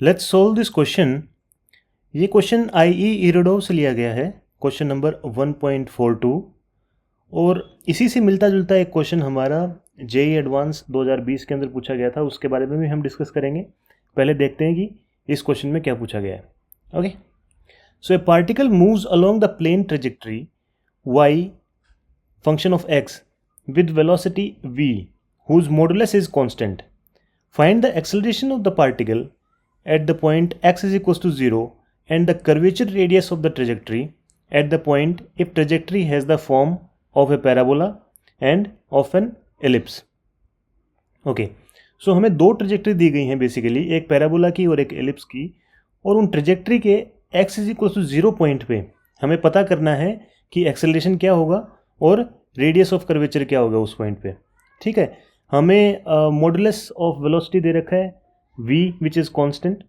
Let's solve this question. ये question IE Irodov से लिया गया है, क्वेश्चन नंबर 1.42, और इसी से मिलता जुलता एक क्वेश्चन हमारा JEE एडवांस 2020 के अंदर पूछा गया था, उसके बारे में भी हम डिस्कस करेंगे। पहले देखते हैं कि इस क्वेश्चन में क्या पूछा गया है। Okay, so a particle moves along the plane trajectory y function of x with velocity v whose modulus is constant. Find the acceleration of the particle at the point x is equals to 0 and the curvature radius of the trajectory at the point if trajectory has the form of a parabola and of an ellipse. Okay, so हमें दो trajectory दी गई हैं basically, एक parabola की और एक ellipse की, और उन ट्रेजेक्टरी के x is equal to 0 point पे हमें पता करना है कि एक्सेलरेशन क्या होगा और रेडियस ऑफ कर्वेचर क्या होगा उस पॉइंट पे। ठीक है, हमें मॉडुलस ऑफ वेलोसिटी दे रखा है v विच इज़ कांस्टेंट।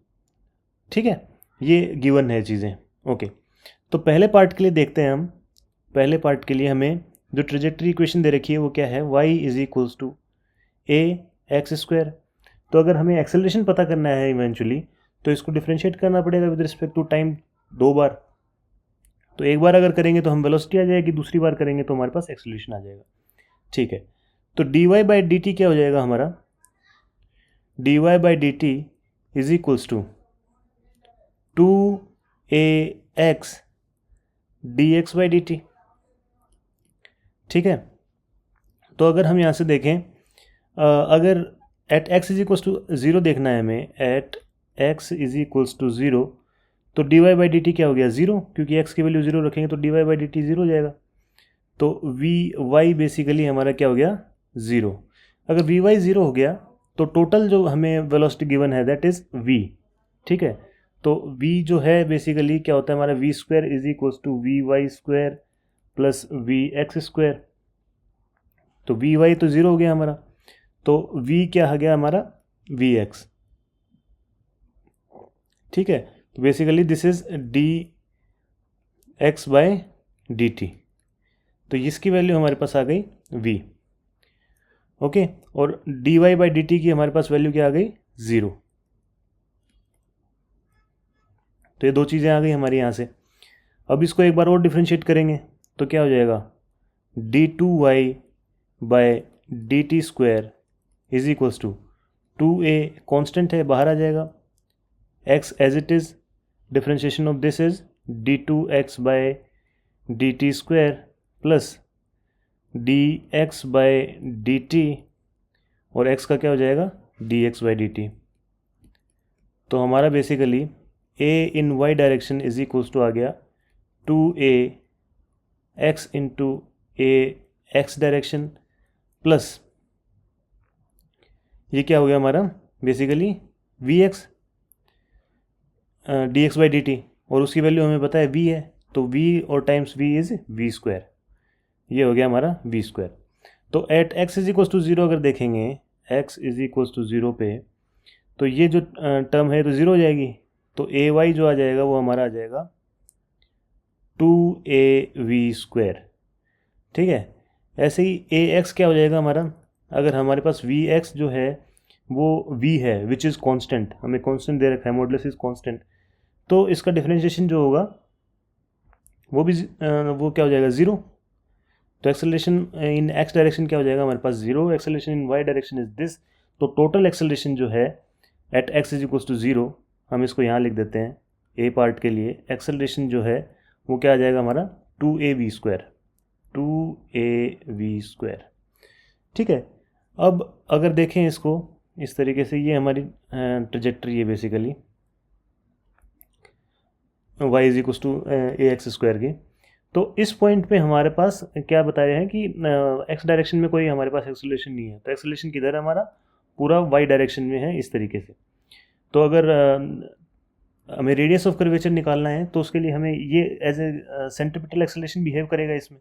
ठीक है, ये गिवन है चीज़ें। ओके, तो पहले पार्ट के लिए देखते हैं हम। पहले पार्ट के लिए हमें जो ट्रेजेक्टरी इक्वेशन दे रखी है वो क्या है, y is equals to a x square. तो अगर हमें एक्सेलरेशन पता करना है इवेंचुअली, तो इसको डिफ्रेंशिएट करना पड़ेगा विद रिस्पेक्ट टू टाइम दो बार। तो एक बार अगर करेंगे तो हम वेलोसिटी आ जाएगी, दूसरी बार करेंगे तो हमारे पास एक्सेलरेशन आ जाएगा। ठीक है, तो dy/dt क्या हो जाएगा हमारा, dy/dt is equals to 2ax dx/dt। ठीक है, तो अगर हम यहाँ से देखें, अगर at x is equals to 0 देखना है हमें, at x is equals to 0, तो dy/dt क्या हो गया 0, क्योंकि x की वैल्यू 0 रखेंगे तो dy/dt 0 हो जाएगा। तो vy बेसिकली हमारा क्या हो गया 0। अगर vy 0 हो गया तो टोटल जो हमें वेलोसिटी गिवन है दैट इज़ v। ठीक है, तो v जो है बेसिकली क्या होता है हमारा v square is equals to vy square plus vx square. तो vy तो 0 हो गया हमारा, तो v क्या आ गया हमारा vx। ठीक है, तो बेसिकली दिस इज dx/dt, तो इसकी वैल्यू हमारे पास आ गई v। ओके, और dy/dt की हमारे पास वैल्यू क्या आ गई 0। तो ये दो चीज़ें आ गई हमारी यहाँ से। अब इसको एक बार और डिफ्रेंशिएट करेंगे तो क्या हो जाएगा, d2y/dt square is equals to 2a constant है, बाहर आ जाएगा, x as it is, differentiation of this is d2x/dt square plus dx/dt, और x का क्या हो जाएगा dx/dt। तो हमारा basically a in y direction is equals to आ गया 2a x into a x direction plus ये क्या हो गया हमारा बेसिकली vx dx/dt, और उसकी वैल्यू हमें पता है v है, तो v और times v is v square, ये हो गया हमारा v स्क्वायर। तो at x is equals to 0 अगर देखेंगे, x इज इक्वल्स टू 0 पे, तो ये जो टर्म है तो 0 हो जाएगी, तो ay जो आ जाएगा वो हमारा आ जाएगा 2av स्क्वायर। ठीक है, ऐसे ही ax क्या हो जाएगा हमारा, अगर हमारे पास vx जो है वो v है विच इज़ कांस्टेंट, हमें कांस्टेंट दे रखा है, मॉडुलस इज कांस्टेंट, तो इसका डिफरेंशिएशन जो होगा वो भी वो क्या हो जाएगा 0। तो एक्सेलरेशन इन x डायरेक्शन क्या हो जाएगा हमारे पास 0, acceleration in y direction is this. तो टोटल एक्सेलरेशन जो है at x is equals to 0, हम इसको यहाँ लिख देते हैं a पार्ट के लिए, एक्सेलरेशन जो है वो क्या आ जाएगा हमारा 2av स्क्वायर, 2av स्क्वायर। ठीक है, अब अगर देखें इसको इस तरीके से, ये हमारी ट्रेजेक्टरी है basically y is equals to ax square की। तो इस पॉइंट पे हमारे पास क्या बताया है कि x डायरेक्शन में कोई हमारे पास एक्सेलरेशन नहीं है, तो एक्सेलरेशन किधर है हमारा, पूरा y डायरेक्शन में है इस तरीके से। तो अगर हमें रेडियस ऑफ कर्वेचर निकालना है तो उसके लिए हमें ये as a centripetal acceleration behave करेगा इसमें।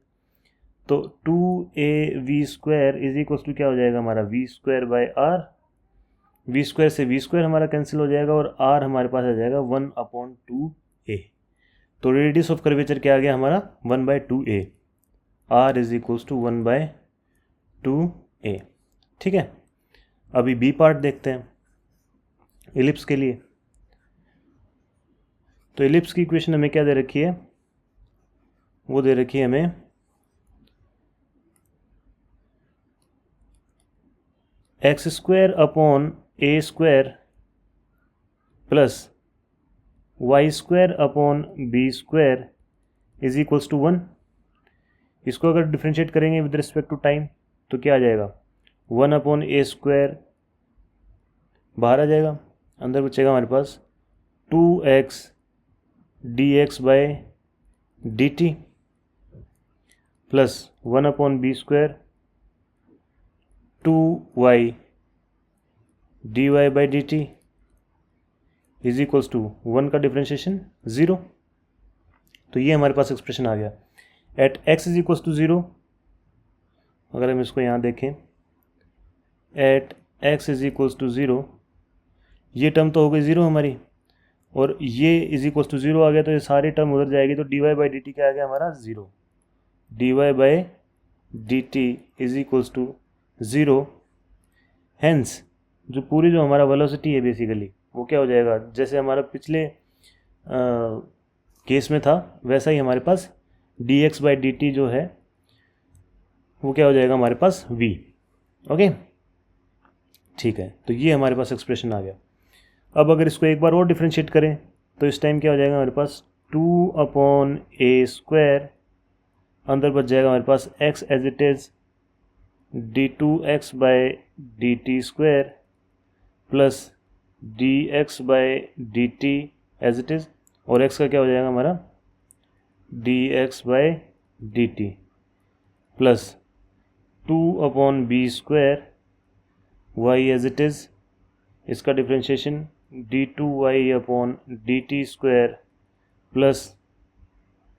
तो 2av square is equals to क्या हो जाएगा हमारा v square by r, v square से v स्क्वायर हमारा कैंसिल हो जाएगा और r हमारे पास आ जाएगा 1/2a। तो रेडियस ऑफ कर्वेचर क्या आ गया हमारा 1/2a, r is equals to 1/2a। ठीक है, अभी बी पार्ट देखते हैं एलिप्स के लिए। तो एलिप्स की इक्वेशन हमें क्या दे रखी है, वो दे रखी है हमें x square upon A square plus y square upon B square is equals to 1। इसको अगर डिफ्रेंशिएट करेंगे विद रिस्पेक्ट टू टाइम तो क्या आ जाएगा, 1 अपॉन ए स्क्वायर बाहर आ जाएगा, अंदर बचेगा हमारे पास 2x dx by dt plus 1 upon B square 2y dy by dt is equals to 1 का डिफ्रेंशिएशन 0। तो ये हमारे पास एक्सप्रेशन आ गया at x is equals to 0। अगर हम इसको यहाँ देखें at x is equals to 0, ये टर्म तो हो गई 0 हमारी, और ये इज इक्वल्स टू 0 आ गया, तो ये सारी टर्म उधर जाएगी, तो dy बाई dt क्या आ गया हमारा 0। dy by dt is equals to 0। Hence जो पूरी जो हमारा वेलोसिटी है बेसिकली वो क्या हो जाएगा, जैसे हमारा पिछले केस में था वैसा ही हमारे पास dx बाई dt जो है वो क्या हो जाएगा हमारे पास v। ओके ठीक है, तो ये हमारे पास एक्सप्रेशन आ गया। अब अगर इसको एक बार और डिफ्रेंशिएट करें तो इस टाइम क्या हो जाएगा हमारे पास 2 अपॉन ए स्क्वायर, अंदर बच जाएगा हमारे पास x as it is d2x by dt square plus dx by dt as it is, और x का क्या हो जाएगा हमारा dx by dt plus 2 upon B square y as it is, इसका differentiation d2y upon dt square plus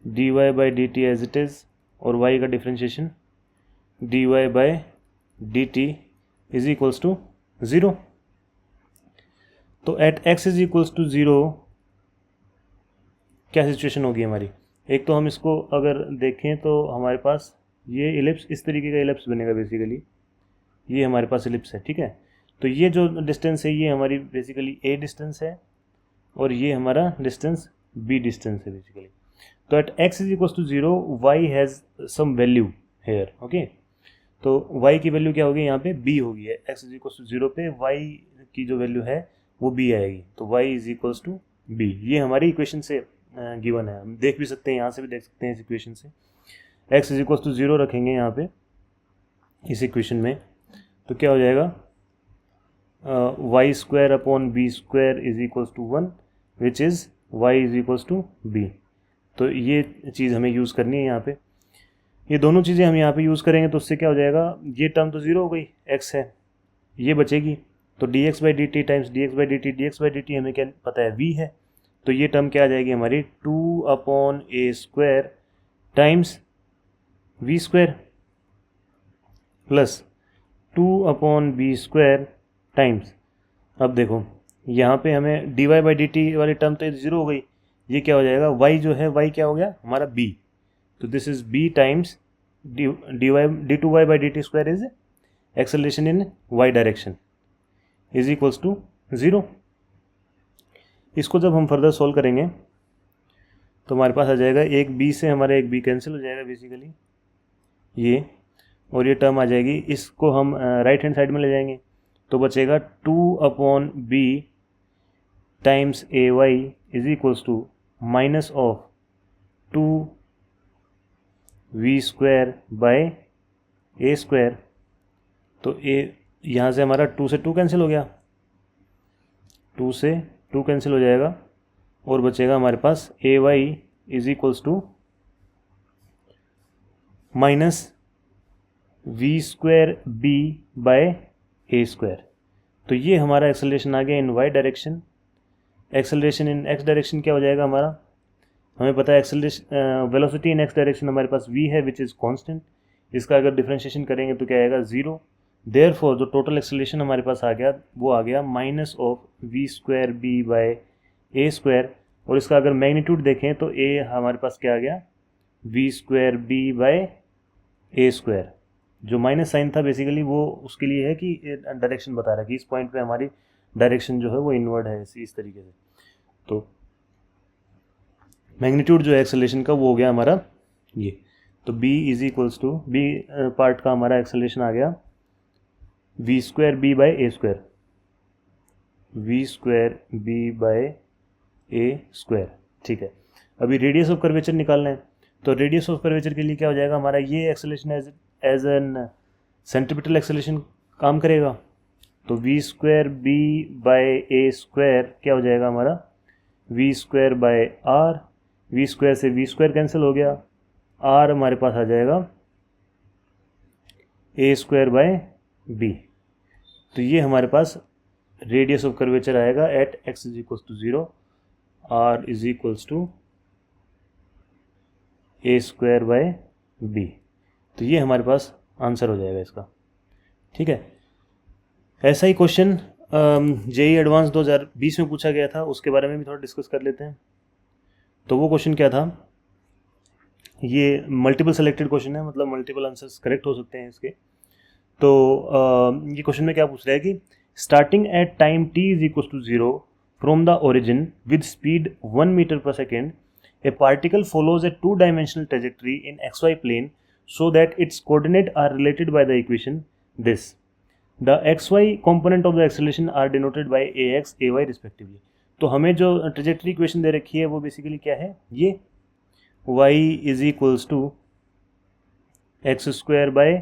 dy by dt as it is, और y का differentiation dy by dt is equals to 0। तो at x is equals to 0 क्या situation होगी हमारी, एक तो हम इसको अगर देखें तो हमारे पास ये इलिप्स इस तरीके का इलिप्स बनेगा बेसिकली, ये हमारे पास इलिप्स है, ठीक है। तो ये जो डिस्टेंस है ये हमारी बेसिकली a डिस्टेंस है और ये हमारा डिस्टेंस b डिस्टेंस है बेसिकली। तो at x is equals to 0 y has some value here, okay. तो y की वैल्यू क्या होगी यहाँ पे b होगी है, x इज इक्वल्स टू 0 पे y की जो वैल्यू है वो b आएगी, तो y is equals to b। ये हमारी इक्वेशन से गिवन है, हम देख भी सकते हैं, यहाँ से भी देख सकते हैं इस इक्वेशन से। x इज इक्वल्स टू 0 रखेंगे यहाँ पे इस इक्वेशन में, तो क्या हो जाएगा y square upon B square is equals to 1 which is y is equals to b. तो ये चीज़ हमें यूज़ करनी है यहाँ पे, ये दोनों चीज़ें हम यहाँ पे यूज़ करेंगे तो उससे क्या हो जाएगा, ये टर्म तो 0 हो गई, x है, ये बचेगी, तो dx by D T times dx by D T, dx by D T हमें क्या पता है v है, तो ये टर्म क्या आ जाएगी हमारी 2 अपॉन ए square times v square plus 2 upon B square times, अब देखो यहाँ पे हमें dy बाई डी टी वाली टर्म तो 0 हो गई, ये क्या हो जाएगा y जो है y क्या हो गया हमारा b, तो this is b times d2y by D T square is acceleration in y direction is equals to 0। इसको जब हम फर्दर सॉल्व करेंगे तो हमारे पास आ जाएगा एक b से हमारा एक b कैंसिल हो जाएगा बेसिकली ये, और ये टर्म आ जाएगी, इसको हम राइट हैंड साइड में ले जाएंगे तो बचेगा 2 upon b times a Y is equals to minus of 2 v square by A square. तो ए यहाँ से हमारा 2 से 2 कैंसिल हो गया, 2 से 2 कैंसिल हो जाएगा और बचेगा हमारे पास A Y is equals to minus V square B by A square. तो ये हमारा एक्सेलरेशन आ गया in Y direction. Acceleration in X direction क्या हो जाएगा हमारा, हमें पता है acceleration velocity in X direction हमारे पास v है विच इज़ कांस्टेंट, इसका अगर डिफरेंशिएशन करेंगे तो क्या आएगा 0। देयरफॉर जो टोटल एक्सेलरेशन हमारे पास आ गया वो आ गया minus of v square B by A square, और इसका अगर मैग्नीट्यूड देखें तो a हमारे पास क्या आ गया v square B by A square. जो माइनस साइन था बेसिकली वो उसके लिए है कि डायरेक्शन बता रहा है कि इस पॉइंट पे हमारी डायरेक्शन जो है वो इनवर्ड है इस तरीके से। तो मैग्नीट्यूड जो है एक्सेलरेशन का वो हो गया हमारा ये। तो b is equals to b part का हमारा एक्सेलरेशन आ गया v square b by a square, v square B by A square. ठीक है, अभी रेडियस ऑफ कर्वेचर निकालना है। तो रेडियस ऑफ कर्वेचर के लिए क्या हो जाएगा हमारा, ये acceleration as an centripetal acceleration काम करेगा। तो v square B by A square क्या हो जाएगा हमारा, v square by r, v square से वी स्क्वायर कैंसिल हो गया, आर हमारे पास आ जाएगा ए स्क्वायर बाय बी। तो ये हमारे पास रेडियस ऑफ कर्वेचर आएगा at x is equals to 0, r is equals to a square by b. तो ये हमारे पास आंसर हो जाएगा इसका। ठीक है, ऐसा ही क्वेश्चन जेई एडवांस 2020 में पूछा गया था, उसके बारे में भी थोड़ा डिस्कस कर लेते हैं। तो वो क्वेश्चन क्या था, ये मल्टीपल सेलेक्टेड क्वेश्चन है, मतलब मल्टीपल आंसर्स करेक्ट हो सकते हैं इसके। तो ये क्वेश्चन में क्या पूछ रहा है कि starting at time t is equal to 0 from the origin with speed 1 metre per second, a particle follows a two-dimensional trajectory in xy plane so that its coordinates are related by the equation this. The xy component of the acceleration are denoted by ax, ay respectively. तो हमें जो trajectory equation दे रखी है वो basically क्या है, ये y is equals to x square by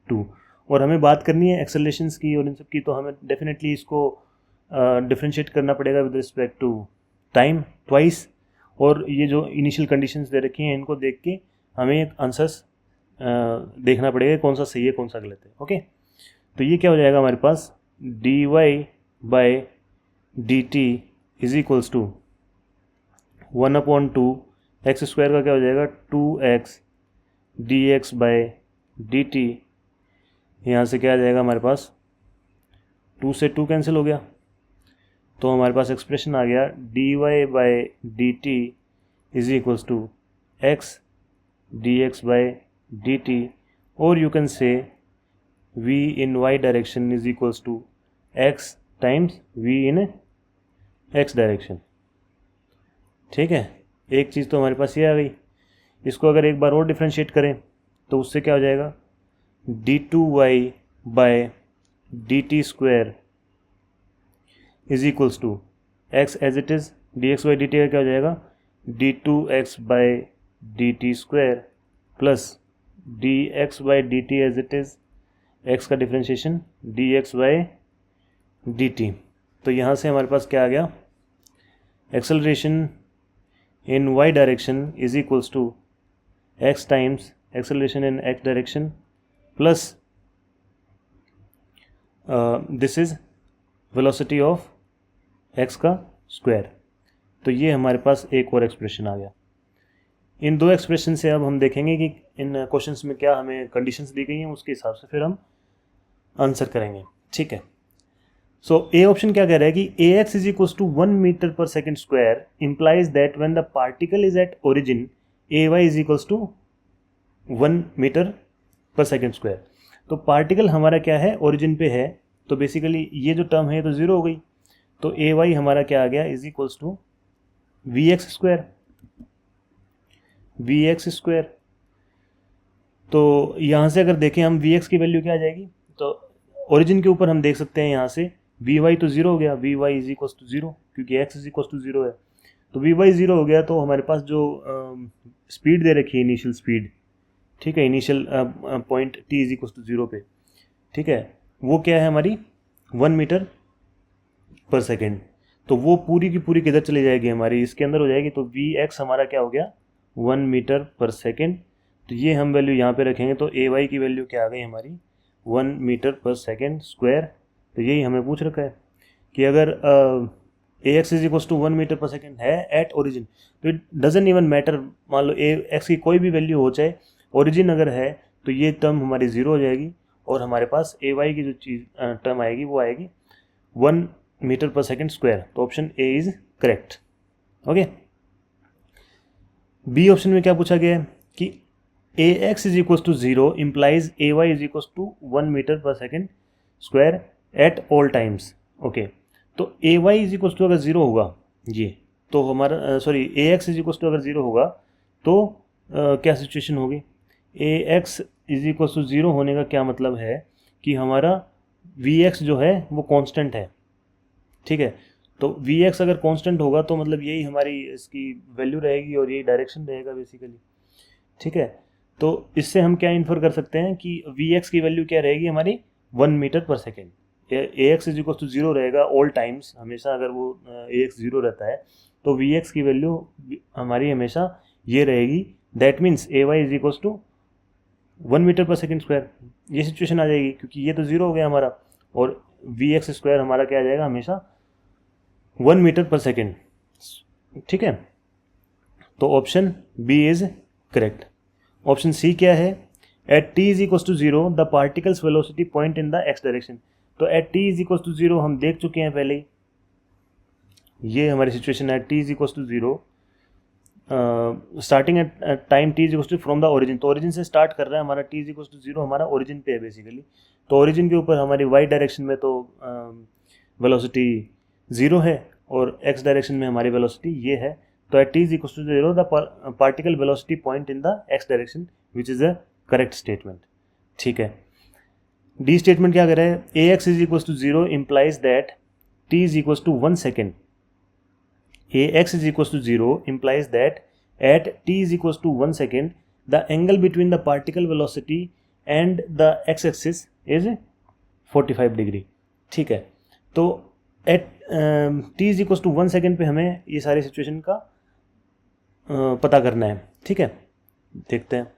2, और हमें बात करनी है एक्सेलरेशंस की और इन सब की। तो हमें डेफिनेटली इसको डिफ्रेंशिएट करना पड़ेगा with respect to time twice, और ये जो इनिशियल कंडीशंस दे रखी हैं इनको देख के हमें आंसर्स देखना पड़ेगा कौन सा सही है कौन सा गलत है। ओके, तो ये क्या हो जाएगा हमारे पास, D Y by D T is equals to 1/2 X square का क्या हो जाएगा 2x D X by D T. यहाँ से क्या आ जाएगा हमारे पास, 2 से 2 कैंसिल हो गया, तो हमारे पास एक्सप्रेशन आ गया D Y by D T is equals to X D X by D T, और you can say v in y direction is equals to x times v in x direction. ठीक है, एक चीज़ तो हमारे पास ये आ गई। इसको अगर एक बार और डिफ्रेंशिएट करें तो उससे क्या हो जाएगा, d2y by D T square is equals to X as it is, D X by D T का क्या हो जाएगा, d2x by D T square plus D X by D T as it is, X का differentiation D X by D T. तो यहाँ से हमारे पास क्या आ गया, acceleration in y direction is equals to x times acceleration in x direction plus this is velocity of x का स्क्वायर। तो ये हमारे पास एक और एक्सप्रेशन आ गया। इन दो एक्सप्रेशन से अब हम देखेंगे कि इन क्वेश्चंस में क्या हमें कंडीशंस दी गई हैं, उसके हिसाब से फिर हम आंसर करेंगे। ठीक है, सो ए ऑप्शन क्या कह रहा है कि A x is equals to 1 metre per second square implies that when the particle is at origin A Y is equals to 1 metre per second square. तो पार्टिकल हमारा क्या है, ओरिजिन पे है, तो बेसिकली ये जो टर्म है तो ज़ीरो हो गई। तो ए वाई हमारा क्या आ गया, is equals to we x square, v x square. तो यहाँ से अगर देखें हम वी एक्स की वैल्यू क्या आ जाएगी, तो ओरिजिन के ऊपर हम देख सकते हैं यहाँ से वी वाई तो ज़ीरो हो गया, v Y is equals to 0 क्योंकि एक्स इज इक्वल्स टू 0 है। तो वी वाई 0 हो गया, तो हमारे पास जो स्पीड दे रखी है इनिशियल स्पीड, ठीक है, initial point t is equals to 0 पे, ठीक है, वो क्या है हमारी 1 मीटर पर सेकेंड। तो वो पूरी की पूरी किधर चली जाएगी, हमारी इसके अंदर हो जाएगी। तो वी एक्स हमारा क्या हो गया 1 मीटर पर सेकेंड। तो ये हम वैल्यू यहाँ पे रखेंगे, तो ए वाई की वैल्यू क्या आ गई हमारी 1 मीटर पर सेकेंड स्क्वायर। तो यही हमें पूछ रखा है कि अगर A x is equals to 1 metre per second है एट ओरिजिन, तो इट डजंट इवन मैटर, मान लो ए एक्स की कोई भी वैल्यू हो, चाहे ओरिजिन अगर है, तो ये टर्म हमारी 0 हो जाएगी, और हमारे पास ए वाई की जो चीज़ टर्म आएगी वो आएगी 1 मीटर पर सेकेंड स्क्वायर। तो option A is correct. Okay, B option में क्या पूछा गया है कि A x is equals to 0 implies A Y is equals to 1 metre per second square at all times. Okay, तो A Y is equals to अगर 0 होगा ये, तो हमारा sorry A x is equal to अगर 0 होगा तो क्या सिचुएशन होगी? A x is equal to 0 होने का क्या मतलब है कि हमारा वी एक्स जो है वो कांस्टेंट है, ठीक है। तो वी एक्स अगर कांस्टेंट होगा तो मतलब यही हमारी इसकी वैल्यू रहेगी और यही डायरेक्शन रहेगा बेसिकली, ठीक है। तो इससे हम क्या इन्फर कर सकते हैं कि वी एक्स की वैल्यू क्या रहेगी हमारी 1 metre per second. A x is equal to 0 रहेगा ऑल टाइम्स, हमेशा अगर वो ए एक्स 0 रहता है तो वी एक्स की वैल्यू हमारी हमेशा ये रहेगी, that means a Y is equal to 1 metre per second square. ये सिचुएशन आ जाएगी क्योंकि ये तो 0 हो गया हमारा और वी एक्स स्क्वायर हमारा क्या आ जाएगा हमेशा 1 मीटर पर सेकेंड, ठीक है। तो option B is correct. Option C क्या है? At T is equal to 0 the particle's velocity point in the X direction. तो at T is equal to 0 हम देख चुके हैं पहले ही, ये हमारी सिचुएशन है। T is equal to 0 starting at time t is equal to from the origin, तो ओरिजिन से स्टार्ट कर रहा है हमारा। टी इज इक्वल टू 0 हमारा ओरिजिन पे है बेसिकली, तो ओरिजिन के ऊपर हमारी वाई डायरेक्शन में तो वेलोसिटी 0 है और एक्स डायरेक्शन में हमारी वेलोसिटी ये है। तो at T is equal to 0 the particle velocity point in the X direction which is a correct statement, ठीक है। डी स्टेटमेंट क्या कर रहा है? A x is equal to 0 implies that T is equal to 1 second. A x is equal to 0 implies that at t is equals to 1 second the angle between the particle velocity and the x-axis is 45 degree, ठीक है। तो at t is equals to 1 second पे हमें ये सारी situation का पता करना है, ठीक है। देखते हैं।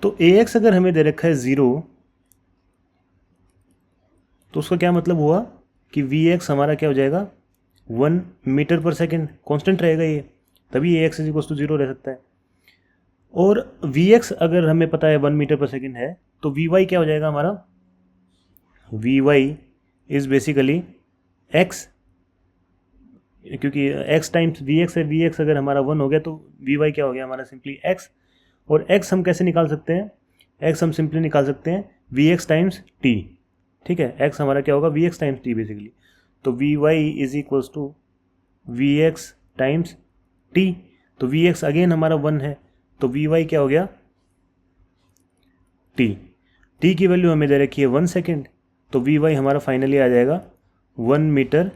तो ए एक्स अगर हमें दे रखा है 0 तो उसका क्या मतलब हुआ कि वी एक्स हमारा क्या हो जाएगा 1 मीटर पर सेकेंड, कॉन्स्टेंट रहेगा ये, तभी ए एक्स इज इक्वल टू 0 रह सकता है। और वी एक्स अगर हमें पता है 1 मीटर पर सेकेंड है तो वी वाई क्या हो जाएगा हमारा? V Y is basically x, क्योंकि एक्स टाइम्स वी एक्स है, वी एक्स अगर हमारा 1 हो गया तो वी वाई क्या हो गया हमारा सिंपली एक्स। और x हम कैसे निकाल सकते हैं? x हम सिंपली निकाल सकते हैं वी एक्स टाइम्स टी, ठीक है। x हमारा क्या होगा? V X times T basically. तो V Y is equals to we X times T. तो वी एक्स अगेन हमारा 1 है तो वी वाई क्या हो गया? टी। टी की वैल्यू हमें दे रखी है 1 सेकेंड, तो वी वाई हमारा फाइनली आ जाएगा 1 मीटर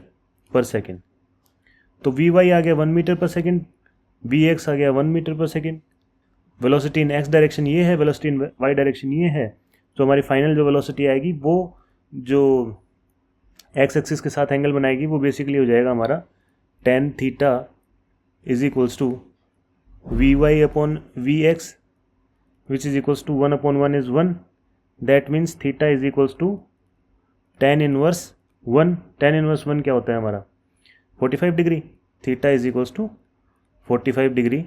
पर सेकेंड। तो वी वाई आ गया 1 metre per second, we x आ गया 1 metre per second. Velocity in X direction ये है, वेलोसिटी इन वाई डायरेक्शन ये है। तो हमारी फाइनल जो वेलोसिटी आएगी वो जो एक्स एक्सिस के साथ एंगल बनाएगी वो बेसिकली हो जाएगा हमारा tan theta is equals to v y upon v x which is equals to 1 upon 1 is 1, that means theta is equals to tan inverse 1। tan inverse 1 क्या होता है हमारा? 45 degree. Theta is equals to 45 degree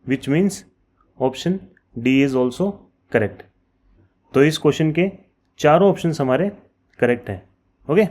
which means option d is also correct. तो इस question के चारों options हमारे correct हैं, ओके।